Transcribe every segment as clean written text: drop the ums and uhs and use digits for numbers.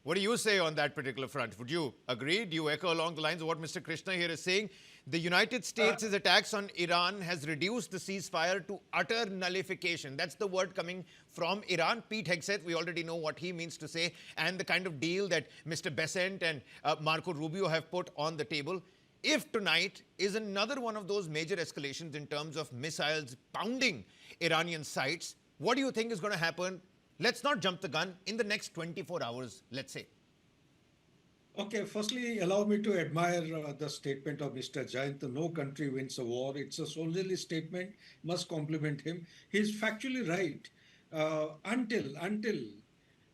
What do you say on that particular front? Would you agree? Do you echo along the lines of what Mr. Krishna here is saying? The United States' attacks on Iran has reduced the ceasefire to utter nullification. That's the word coming from Iran. Pete Hegseth, we already know what he means to say, and the kind of deal that Mr. Besant and Marco Rubio have put on the table. If tonight is another one of those major escalations in terms of missiles pounding Iranian sites, what do you think is going to happen? Let's not jump the gun in the next 24 hours, let's say. Okay, firstly, allow me to admire the statement of Mr. Jayant. No country wins a war. It's a soldierly statement. Must compliment him. He's factually right. Until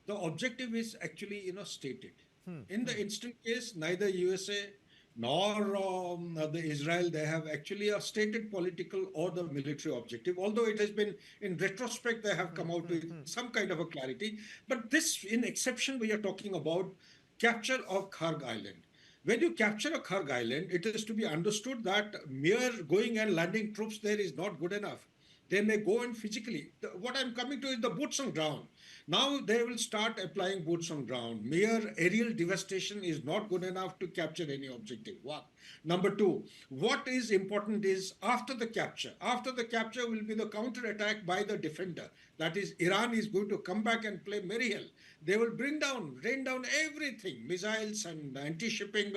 the objective is actually stated. In the instant case, neither USA nor the Israel, they have actually a stated political or the military objective, although it has been, in retrospect, they have come out with some kind of a clarity. But this, in exception, we are talking about capture of Kharg Island. When you capture a Kharg Island, it is to be understood that mere going and landing troops there is not good enough. They may go and physically. What I'm coming to is the boots on ground. Now they will start applying boots on ground. Mere aerial devastation is not good enough to capture any objective. One. Number two, what is important is after the capture. After the capture will be the counter attack by the defender. That is, Iran is going to come back and play merry hell. They will rain down everything, missiles and anti-shipping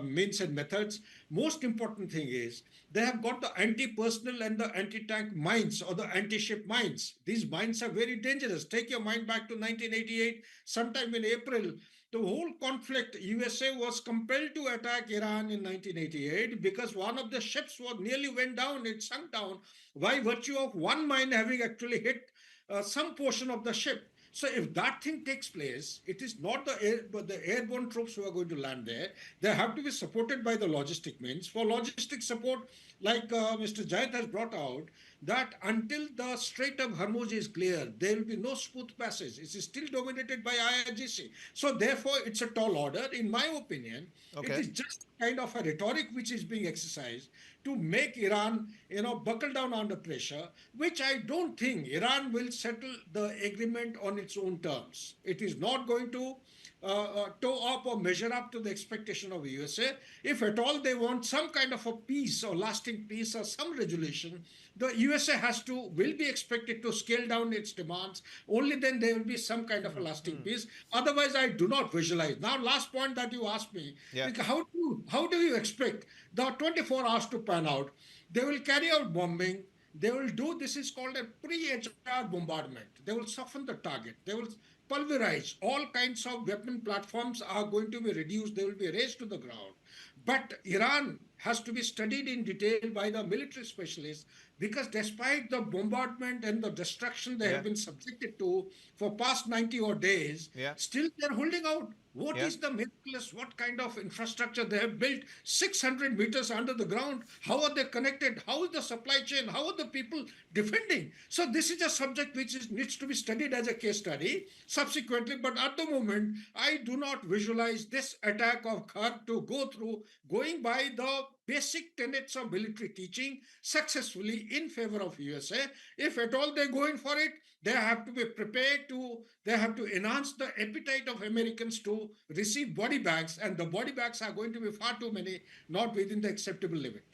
means and methods. Most important thing is they have got the anti-personnel and the anti-tank mines or the anti-ship mines. These mines are very dangerous. Take your mind back to 1988, sometime in April. The whole conflict, USA was compelled to attack Iran in 1988 because one of the ships nearly went down, it sunk down by virtue of one mine having actually hit some portion of the ship. So if that thing takes place, it is not the airborne troops who are going to land there. They have to be supported by the logistic means. For logistic support, like Mr. Jayant has brought out, that until the Strait of Hormuz is clear, there will be no smooth passage. It is still dominated by IRGC. So therefore, it's a tall order. In my opinion, it is just kind of a rhetoric which is being exercised to make Iran, buckle down under pressure, which I don't think Iran will settle the agreement on its own terms. It is not going to toe up or measure up to the expectation of the USA. If at all they want some kind of a peace or lasting peace or some resolution, the USA will be expected to scale down its demands. Only then there will be some kind of a lasting peace. Otherwise, I do not visualize. Now, last point that you asked me, how do you expect the 24 hours to pan out? They will carry out bombing. They will do, this is called a pre-HR bombardment. They will soften the target. They will pulverize. All kinds of weapon platforms are going to be reduced. They will be razed to the ground. But Iran has to be studied in detail by the military specialists because despite the bombardment and the destruction they have been subjected to for past 90 odd days, still they're holding out. What is the miraculous, what kind of infrastructure they have built 600 meters under the ground? How are they connected? How is the supply chain? How are the people defending? So this is a subject which needs to be studied as a case study subsequently. But at the moment, I do not visualize this attack of Kharg to go through, going by the basic tenets of military teaching successfully in favor of USA. If at all they're going for it, they have to be prepared they have to enhance the appetite of Americans to receive body bags, and the body bags are going to be far too many, not within the acceptable limit.